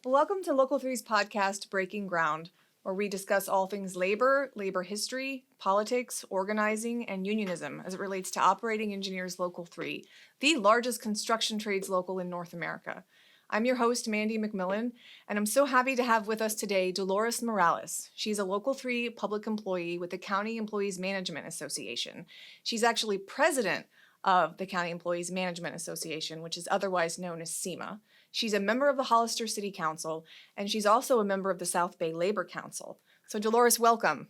Welcome to Local 3's podcast, Breaking Ground, where we discuss all things labor, labor history, politics, organizing, and unionism as it relates to Operating Engineers Local 3, the largest construction trades local in North America. I'm your host, Mandy McMillan, and I'm so happy to have with us today Dolores Morales. She's a Local 3 public employee with the County Employees Management Association. She's actually president of the County Employees Management Association, which is otherwise known as CEMA. She's a member of the Hollister City Council, and she's also a member of the South Bay Labor Council. So Dolores, welcome.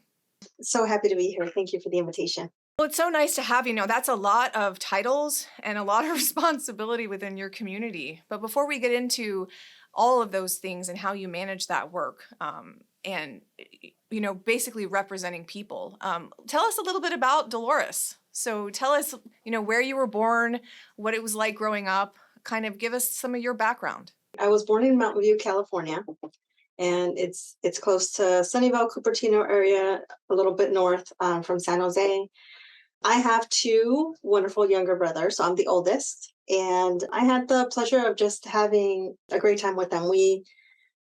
So happy to be here. Thank you for the invitation. Well, it's so nice to have you. That's a lot of titles and a lot of responsibility within your community. But before we get into all of those things and how you manage that work, and basically representing people, tell us a little bit about Dolores. So tell us, where you were born, what it was like growing up. Kind of give us some of your background. I was born in Mountain View, California, and it's close to Sunnyvale, Cupertino area, a little bit north from San Jose. I have two wonderful younger brothers, so I'm the oldest, and I had the pleasure of just having a great time with them. We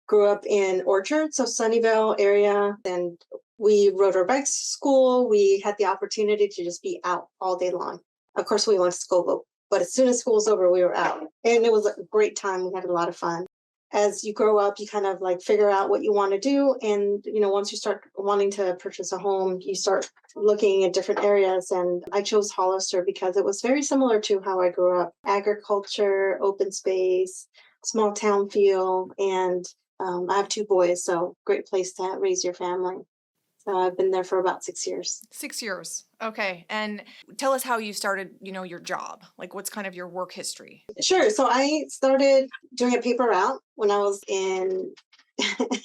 grew up in Orchard, so Sunnyvale area, and we rode our bikes to school. We had the opportunity to just be out all day long. Of course, we went to school, but as soon as school was over, we were out. And it was a great time. We had a lot of fun. As you grow up, you kind of like figure out what you want to do. And, once you start wanting to purchase a home, you start looking at different areas. And I chose Hollister because it was very similar to how I grew up. Agriculture, open space, small town feel. And I have two boys, so great place to raise your family. So I've been there for about 6 years. 6 years. Okay. And tell us how you started, your job. Like, what's kind of your work history? Sure. So I started doing a paper route when I was in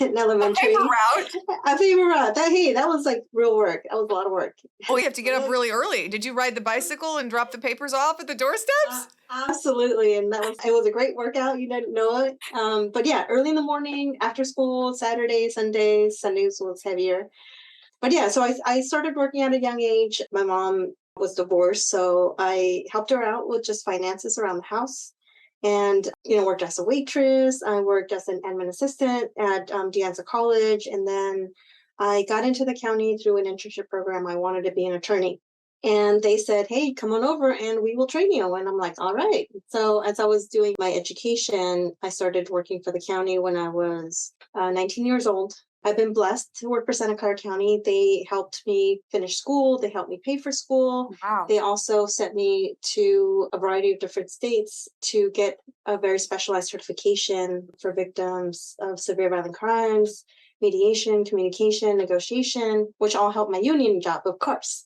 elementary. A paper route? A paper route. That was like real work. That was a lot of work. Oh, you have to get up really early. Did you ride the bicycle and drop the papers off at the doorsteps? Absolutely. And it was a great workout. You didn't know it. But yeah, early in the morning, after school, Saturdays, Sundays. Sundays was heavier. But yeah, so I started working at a young age. My mom was divorced, so I helped her out with just finances around the house and, worked as a waitress. I worked as an admin assistant at De Anza College. And then I got into the county through an internship program. I wanted to be an attorney. And they said, hey, come on over and we will train you. And I'm like, all right. So as I was doing my education, I started working for the county when I was 19 years old. I've been blessed to work for Santa Clara County. They helped me finish school. They helped me pay for school. Wow. They also sent me to a variety of different states to get a very specialized certification for victims of severe violent crimes, mediation, communication, negotiation, which all helped my union job, of course.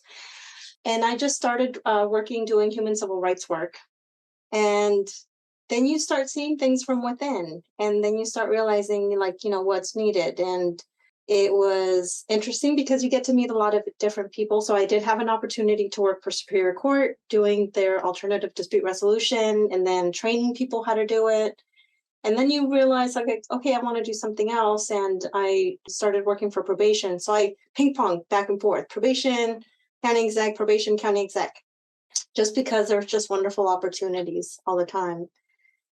And I just started working, doing human civil rights work. And then you start seeing things from within, and then you start realizing what's needed. And it was interesting because you get to meet a lot of different people. So I did have an opportunity to work for Superior Court doing their alternative dispute resolution and then training people how to do it. And then you realize, okay, I want to do something else. And I started working for probation. So I ping pong back and forth, probation, county exec, probation, county exec, just because there's just wonderful opportunities all the time.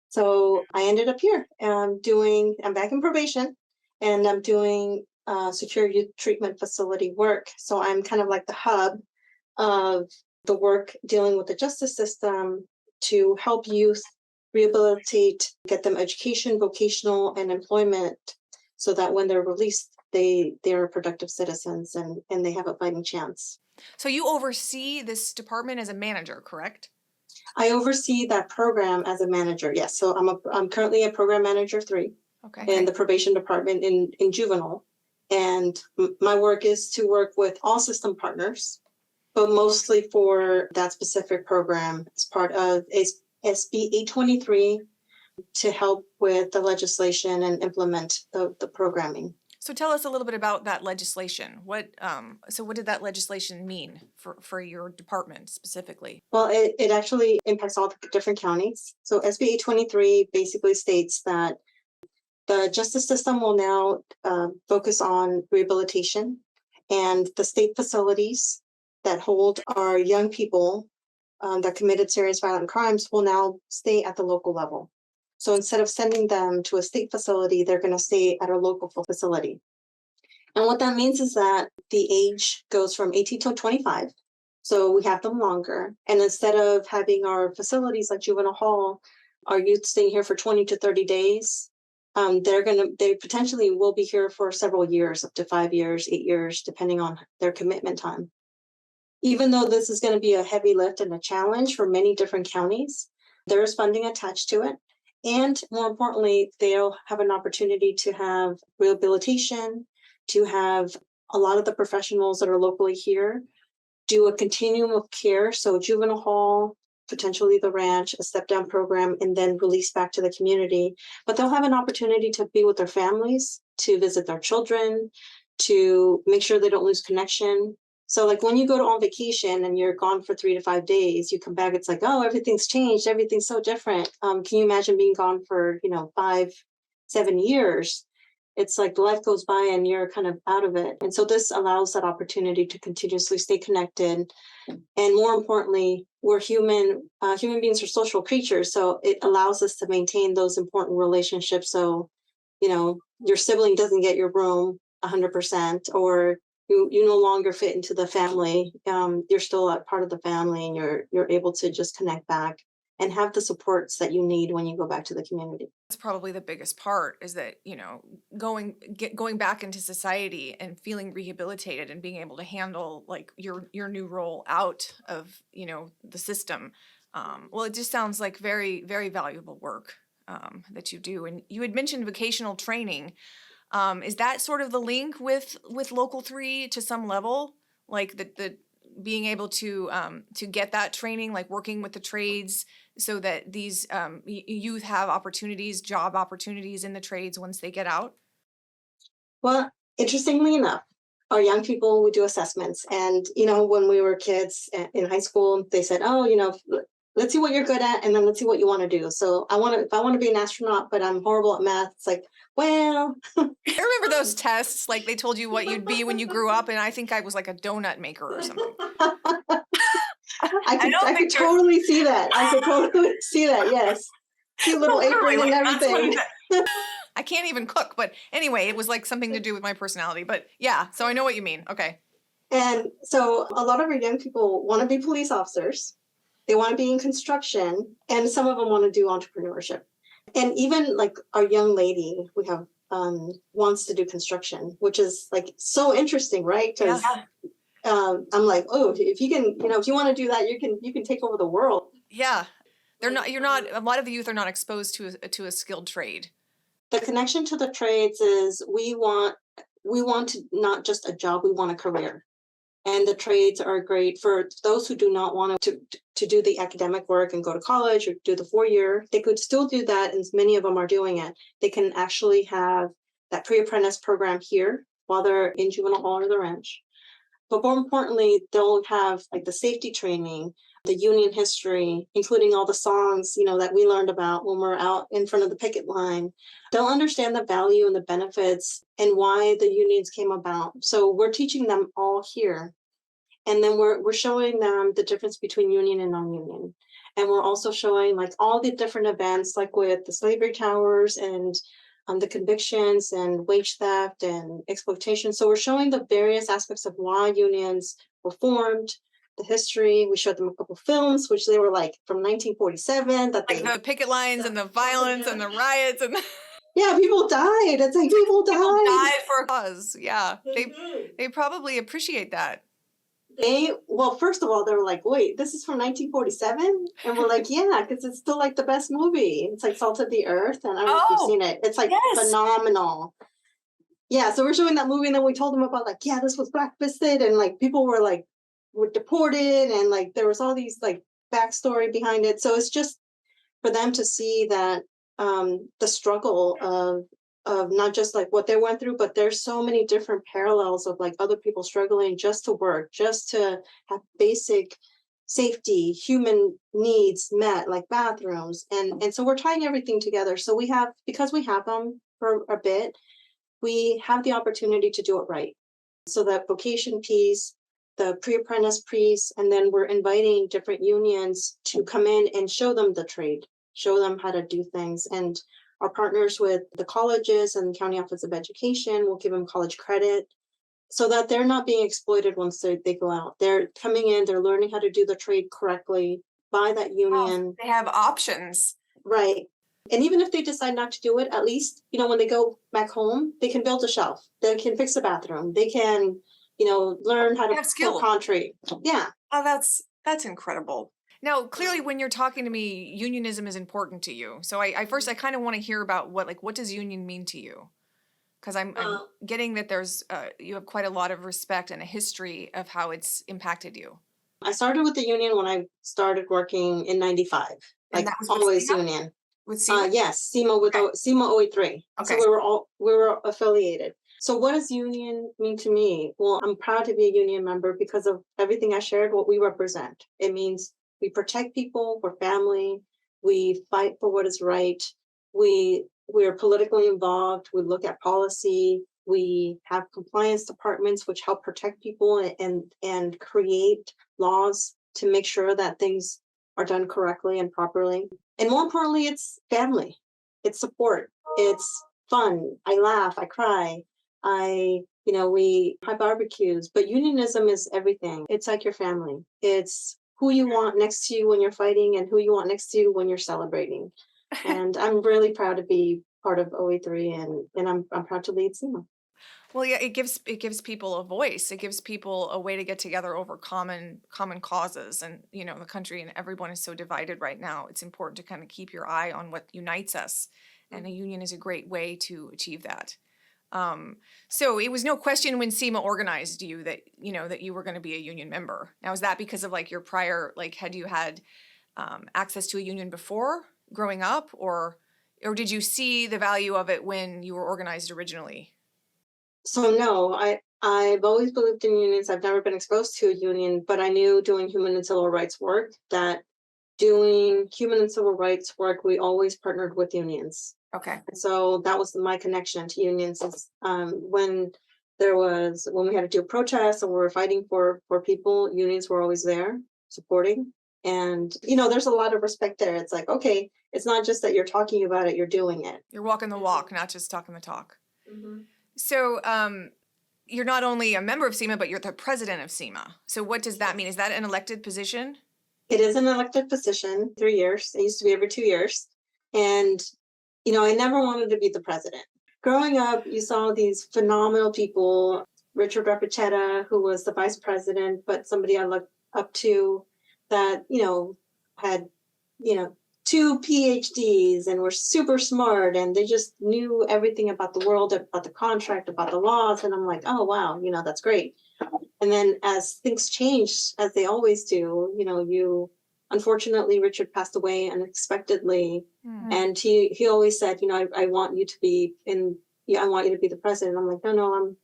So I ended up here. I'm back in probation, and I'm doing secure youth treatment facility work. So I'm kind of like the hub of the work dealing with the justice system to help youth rehabilitate, get them education, vocational, and employment, so that when they're released, they're productive citizens and they have a fighting chance. So you oversee this department as a manager, correct? I oversee that program as a manager. Yes. So I'm currently a program manager 3 in the probation department in juvenile. And my work is to work with all system partners, but mostly for that specific program as part of SB 823 to help with the legislation and implement the programming. So tell us a little bit about that legislation. What did that legislation mean for your department specifically? Well, it actually impacts all the different counties. So SB 823 basically states that the justice system will now focus on rehabilitation, and the state facilities that hold our young people that committed serious violent crimes will now stay at the local level. So instead of sending them to a state facility, they're going to stay at a local facility. And what that means is that the age goes from 18 to 25. So we have them longer. And instead of having our facilities like juvenile hall, our youth staying here for 20 to 30 days, they potentially will be here for several years, up to 5 years, 8 years, depending on their commitment time. Even though this is going to be a heavy lift and a challenge for many different counties, there is funding attached to it. And more importantly, they'll have an opportunity to have rehabilitation, to have a lot of the professionals that are locally here do a continuum of care. So juvenile hall, potentially the ranch, a step down program, and then release back to the community. But they'll have an opportunity to be with their families, to visit their children, to make sure they don't lose connection. So like when you go on vacation and you're gone for 3 to 5 days, you come back, it's like, oh, everything's changed. Everything's so different. Can you imagine being gone for, 5, 7 years? It's like life goes by and you're kind of out of it. And so this allows that opportunity to continuously stay connected. And more importantly, we're human beings are social creatures. So it allows us to maintain those important relationships. So, your sibling doesn't get your room 100%, or you no longer fit into the family. You're still a part of the family, and you're able to just connect back and have the supports that you need when you go back to the community. That's probably the biggest part, is that, going back into society and feeling rehabilitated and being able to handle like your new role out of, the system. Well, it just sounds like very, very valuable work that you do. And you had mentioned vocational training. Is that sort of the link with Local 3 to some level? Like the being able to get that training, like working with the trades, so that these youth have job opportunities in the trades once they get out? Well, interestingly enough, our young people, we do assessments. And, when we were kids in high school, they said, oh, let's see what you're good at, and then let's see what you want to do. So if I want to be an astronaut, but I'm horrible at math, it's like, well. I remember those tests, like they told you what you'd be when you grew up, and I think I was like a donut maker or something. I could totally see that. I could totally see that, yes. Cute little apron and everything. I can't even cook, but anyway, it was like something to do with my personality. But yeah, so I know what you mean. Okay. And so a lot of our young people want to be police officers. They want to be in construction, and some of them want to do entrepreneurship. And even like our young lady we have wants to do construction, which is like so interesting, right? Because I'm like, oh, if you can, if you want to do that, you can take over the world. Yeah, a lot of the youth are not exposed to a skilled trade. The connection to the trades is we want to not just a job, we want a career. And the trades are great for those who do not want to do the academic work and go to college or do the 4-year. They could still do that, and many of them are doing it. They can actually have that pre-apprentice program here while they're in juvenile hall or the ranch. But more importantly, they'll have like the safety training, the Union history, including all the songs, that we learned about when we're out in front of the picket line. They'll understand the value and the benefits and why the unions came about. So we're teaching them all here. And then we're showing them the difference between union and non-union. And we're also showing like all the different events, like with the slavery towers and the convictions and wage theft and exploitation. So we're showing the various aspects of why unions were formed, the history. We showed them a couple of films, which they were like from 1947. That like the picket lines and the violence and the riots and yeah, people died. It's like people died for a cause. Yeah, they probably appreciate that. First of all, they were like, wait, this is from 1947? And we're like, yeah, because it's still like the best movie. It's like Salt of the Earth. And I don't know if you've seen it. It's like phenomenal. Yeah, so we're showing that movie, and then we told them about like, yeah, this was blacklisted, and like people were deported, and like there was all these like backstory behind it. So it's just for them to see that the struggle of not just like what they went through, but there's so many different parallels of like other people struggling just to work, just to have basic safety, human needs met, like bathrooms. And so we're tying everything together. So because we have them for a bit, we have the opportunity to do it right. So that vocation piece, the pre-apprentice piece, and then we're inviting different unions to come in and show them the trade, show them how to do things. And our partners with the colleges and County Office of Education will give them college credit so that they're not being exploited once they go out. They're coming in, they're learning how to do the trade correctly by that union. They have options. Right. And even if they decide not to do it, at least, when they go back home, they can build a shelf. They can fix a bathroom. They can, learn how to have skills. pull concrete. Yeah. Oh, that's incredible. Now, clearly, when you're talking to me, unionism is important to you. So I first, I kind of want to hear about what does union mean to you? Because I'm getting that there's you have quite a lot of respect and a history of how it's impacted you. I started with the union when I started working in 95. And Like that was with always SEIA? union. With SEIA? Yes, CEMA with Okay. CEMA 03. So Okay. we were affiliated. So what does union mean to me? Well, I'm proud to be a union member because of everything I shared, what we represent. It means we protect people, we're family, we fight for what is right, we're politically involved, we look at policy, we have compliance departments which help protect people and create laws to make sure that things are done correctly and properly. And more importantly, it's family, it's support, it's fun. I laugh, I cry, we have barbecues, but unionism is everything. It's like your family. It's who you want next to you when you're fighting and who you want next to you when you're celebrating. And I'm really proud to be part of OE3 and I'm proud to lead SEMA. Well, yeah, it gives people a voice. It gives people a way to get together over common causes. And the country and everyone is so divided right now. It's important to kind of keep your eye on what unites us, and a union is a great way to achieve that. So it was no question when SEMA organized you that that you were going to be a union member. Now, is that because of your prior, had you had access to a union before growing up, or did you see the value of it when you were organized originally? So no, I've always believed in unions. I've never been exposed to a union, but I knew doing human and civil rights work that doing human and civil rights work, we always partnered with unions. Okay. And so that was my connection to unions. Is, when we had to do protests and we were fighting for people, unions were always there supporting. And there's a lot of respect there. It's like, okay, it's not just that you're talking about it, you're doing it. You're walking the walk, not just talking the talk. Mm-hmm. So you're not only a member of SEMA, but you're the president of SEMA. So what does that mean? Is that an elected position? It is an elected position, 3 years. It used to be every 2 years. And, I never wanted to be the president. Growing up, you saw these phenomenal people, Richard Repetetta, who was the vice president, but somebody I looked up to that, had, 2 PhDs and were super smart, and they just knew everything about the world, about the contract, about the laws. And I'm like, oh, wow, that's great. And then as things changed, as they always do, unfortunately, Richard passed away unexpectedly. Mm-hmm. And he always said, I want you to be I want you to be the president. I'm like, no,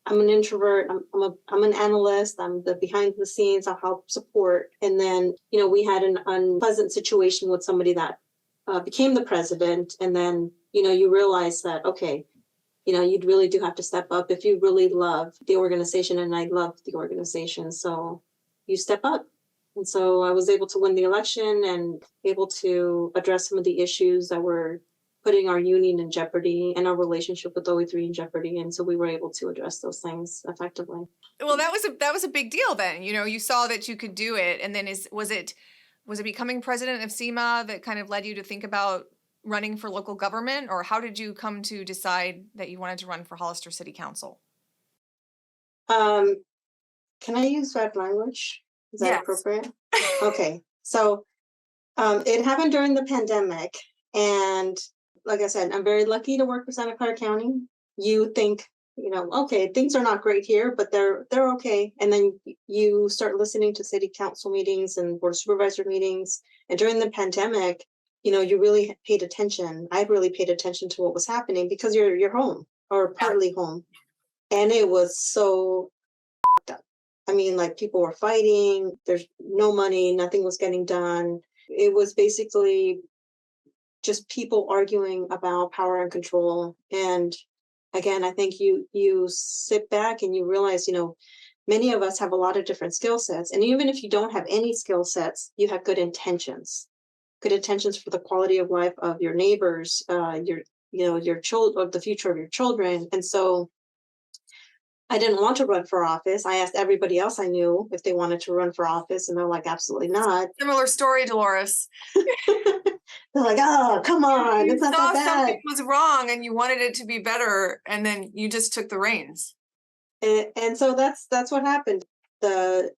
I'm an introvert. I'm an analyst. I'm the behind the scenes. I'll help support. And then, we had an unpleasant situation with somebody that became the president. And then, you realize that, okay, you'd really do have to step up if you really love the organization. And I love the organization. So you step up. And so I was able to win the election and able to address some of the issues that were putting our union in jeopardy and our relationship with OE3 in jeopardy. And so we were able to address those things effectively. Well, that was a big deal then. You saw that you could do it. And then was it becoming president of SEMA that kind of led you to think about running for local government, or how did you come to decide that you wanted to run for Hollister City Council? Can I use bad language? Is that appropriate? Okay. So it happened during the pandemic. And like I said, I'm very lucky to work for Santa Clara County. You think, okay, things are not great here, but they're okay. And then you start listening to city council meetings and board of supervisor meetings. And during the pandemic, you really paid attention. I really paid attention to what was happening because you're home or partly home. And it was so up. I mean, people were fighting, there's no money, nothing was getting done. It was basically just people arguing about power and control. And again, I think you sit back and you realize, many of us have a lot of different skill sets. And even if you don't have any skill sets, you have good intentions. good intentions for the quality of life of your neighbors, your children, the future of your children. And so I didn't want to run for office. I asked everybody else I knew if they wanted to run for office, and they're like, absolutely not. Similar story, Dolores. They're like, oh, come on, You it's not saw that bad. something was wrong and you wanted it to be better, and then you just took the reins. And so that's what happened. The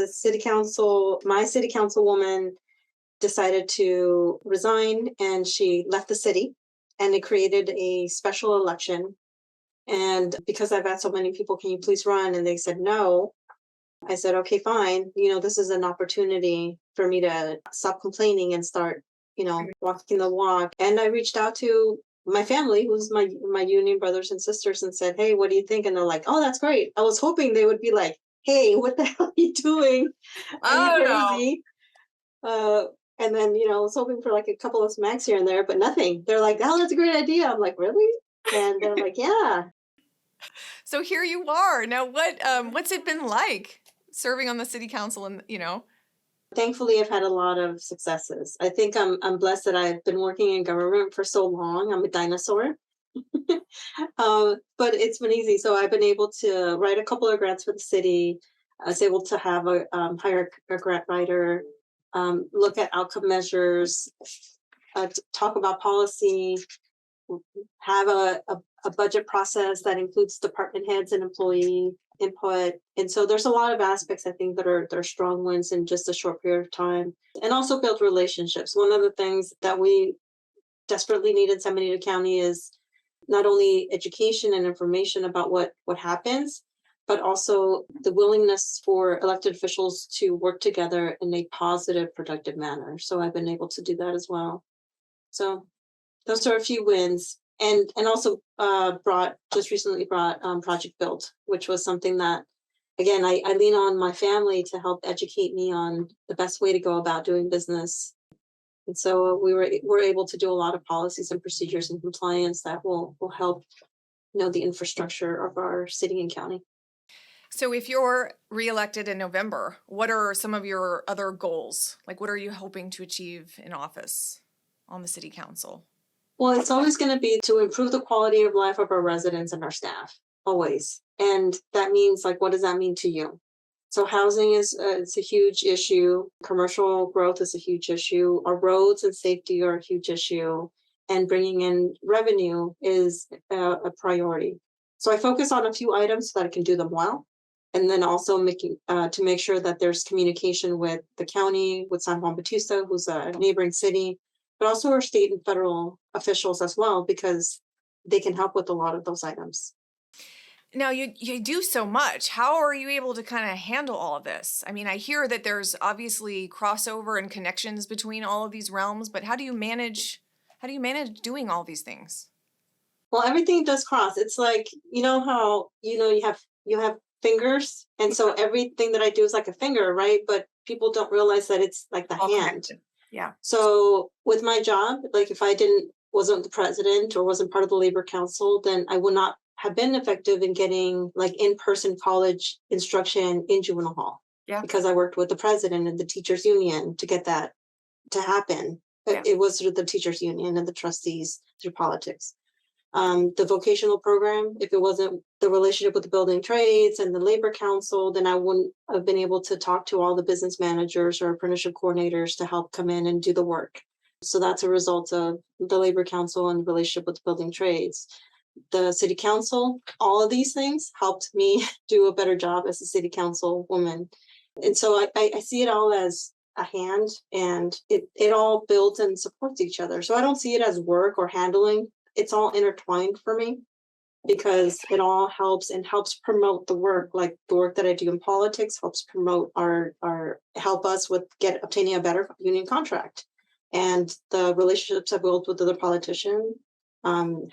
city council, my city councilwoman, decided to resign, and she left the city, and it created a special election. And because I've asked so many people, can you please run? And they said no. I said, okay, fine. This is an opportunity for me to stop complaining and start, walking the walk. And I reached out to my family, who's my union brothers and sisters, and said, hey, what do you think? And they're like, oh, that's great. I was hoping they would be like, hey, what the hell are you doing? Are you crazy? And then, I was hoping for like a couple of smacks here and there, but nothing. They're like, oh, that's a great idea. I'm like, really? And they're like, yeah. So here you are. Now, what's it been like serving on the city council? And Thankfully, I've had a lot of successes. I think I'm blessed that I've been working in government for so long. I'm a dinosaur. But it's been easy. So I've been able to write a couple of grants for the city. I was able to have hire a grant writer, look at outcome measures, talk about policy, have a budget process that includes department heads and employee input. And so there's a lot of aspects, I think, that are strong wins in just a short period of time. And also build relationships. One of the things that we desperately need in San Benito County is not only education and information about what happens, but also the willingness for elected officials to work together in a positive, productive manner. So I've been able to do that as well. So those are a few wins. And also recently brought Project Build, which was something that, again, I lean on my family to help educate me on the best way to go about doing business. And so we're able to do a lot of policies and procedures and compliance that will help, the infrastructure of our city and county. So if you're reelected in November, what are some of your other goals? Like, what are you hoping to achieve in office on the city council? Well, it's always going to be to improve the quality of life of our residents and our staff, always. And that means, like, what does that mean to you? So housing it's a huge issue. Commercial growth is a huge issue. Our roads and safety are a huge issue. And bringing in revenue is a priority. So I focus on a few items so that I can do them well. And then also to make sure that there's communication with the county, with San Juan Bautista, who's a neighboring city, but also our state and federal officials as well, because they can help with a lot of those items. Now, you do so much. How are you able to kind of handle all of this? I mean, I hear that there's obviously crossover and connections between all of these realms, but how do you manage doing all these things? Well, everything does cross. It's like, how, you have fingers. And so everything that I do is like a finger, right? But people don't realize that it's like the All hand. connected. Yeah. So with my job, like if I wasn't the president or wasn't part of the labor council, then I would not have been effective in getting like in-person college instruction in juvenile hall. Yeah. Because I worked with the president and the teachers union to get that to happen. Yeah. It was through the teachers union and the trustees through politics. The vocational program, if it wasn't the relationship with the building trades and the labor council, then I wouldn't have been able to talk to all the business managers or apprenticeship coordinators to help come in and do the work. So that's a result of the labor council and the relationship with the building trades. The city council, all of these things helped me do a better job as a city council woman. And so I see it all as a hand, and it all builds and supports each other. So I don't see it as work or handling. It's all intertwined for me because it all helps promote the work. Like the work that I do in politics helps promote help us with obtaining a better union contract. And the relationships I built with other politicians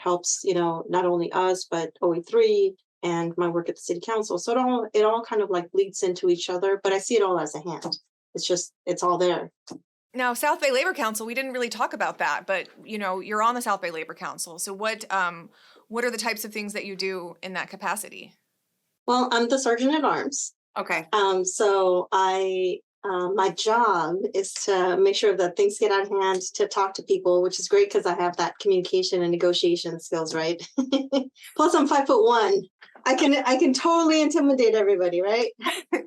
helps, not only us, but OE3 and my work at the city council. So it all kind of like bleeds into each other, but I see it all as a hand. It's all there. Now, South Bay Labor Council, we didn't really talk about that, but you're on the South Bay Labor Council. So what are the types of things that you do in that capacity? Well, I'm the sergeant at arms. Okay. So I My job is to make sure that things get out of hand, to talk to people, which is great because I have that communication and negotiation skills, right? Plus, I'm 5'1". I can totally intimidate everybody, right?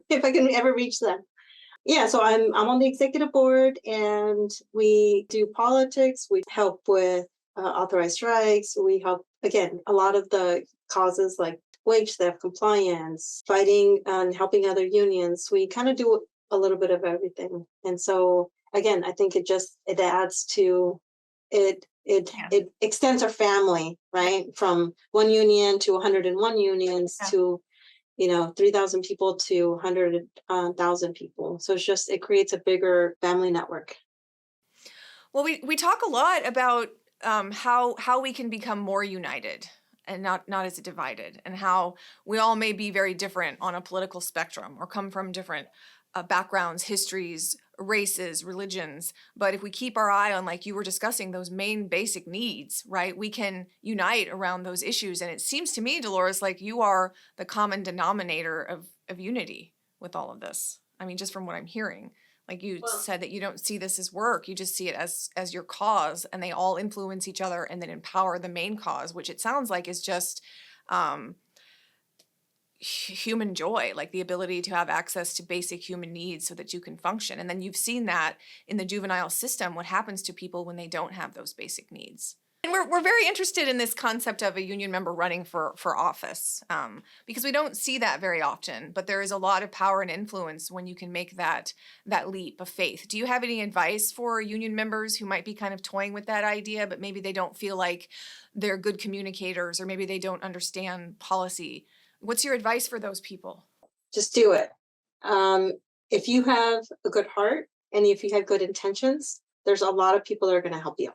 If I can ever reach them. Yeah, so I'm on the executive board, and we do politics. We help with authorized strikes. We help, again, a lot of the causes like wage theft, compliance, fighting and helping other unions. We kind of do a little bit of everything. And so again, I think it adds to it. Yeah. It extends our family, right? From one union to 101 unions Yeah. to 3,000 people to 100,000 people. So it creates a bigger family network. Well, we talk a lot about how we can become more united and not as divided, and how we all may be very different on a political spectrum or come from different backgrounds, histories, races, religions. But if we keep our eye on, like you were discussing, those main basic needs, right, we can unite around those issues. And it seems to me, Dolores, like you are the common denominator of unity with all of this. I mean, just from what I'm hearing. Like you said, that you don't see this as work, you just see it as your cause, and they all influence each other and then empower the main cause, which it sounds like is just human joy, like the ability to have access to basic human needs so that you can function. And then you've seen that in the juvenile system, what happens to people when they don't have those basic needs. And we're very interested in this concept of a union member running for office, because we don't see that very often, but there is a lot of power and influence when you can make that leap of faith. Do you have any advice for union members who might be kind of toying with that idea, but maybe they don't feel like they're good communicators, or maybe they don't understand policy? What's your advice for those people? Just do it. If you have a good heart and if you have good intentions, there's a lot of people that are going to help you.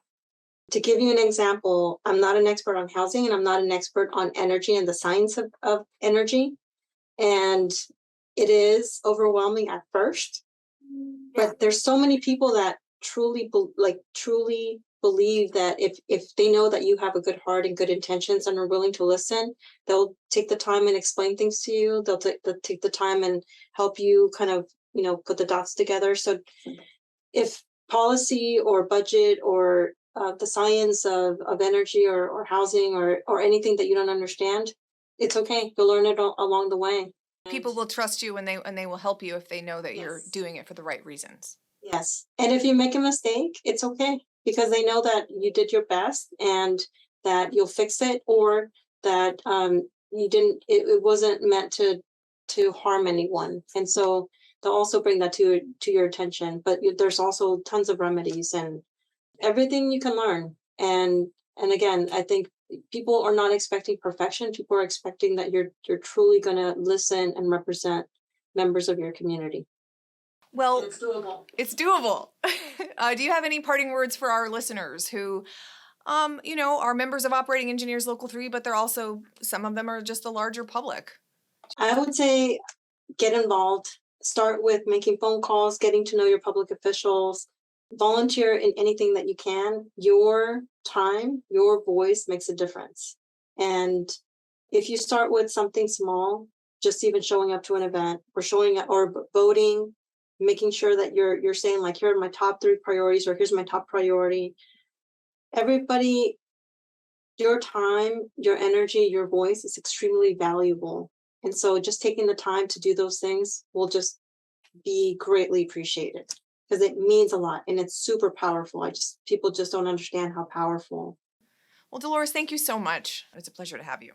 To give you an example, I'm not an expert on housing, and I'm not an expert on energy and the science of energy. And it is overwhelming at first, but there's so many people that truly believe that if they know that you have a good heart and good intentions and are willing to listen, they'll take the time and explain things to you. They'll take the time and help you kind of put the dots together. So if policy or budget or the science of energy or housing or anything that you don't understand, it's okay. You'll learn it along the way. People will trust you, and they will help you if they know that you're Yes. doing it for the right reasons. Yes. And if you make a mistake, it's okay, because they know that you did your best and that you'll fix it, or that you didn't, it wasn't meant to harm anyone. And so they'll also bring that to your attention. But there's also tons of remedies and everything you can learn. And again, I think people are not expecting perfection. People are expecting that you're truly going to listen and represent members of your community. Well, It's doable. it's doable. Do you have any parting words for our listeners who, are members of Operating Engineers Local 3, but they're also, some of them are just the larger public? I would say get involved. Start with making phone calls, getting to know your public officials, volunteer in anything that you can. Your time, your voice makes a difference. And if you start with something small, just even showing up to an event or showing up or voting, making sure that you're saying, like, here are my top 3 priorities, or here's my top priority. Everybody, your time, your energy, your voice is extremely valuable. And so just taking the time to do those things will just be greatly appreciated, because it means a lot and it's super powerful. People just don't understand how powerful. Well, Dolores, thank you so much. It's a pleasure to have you.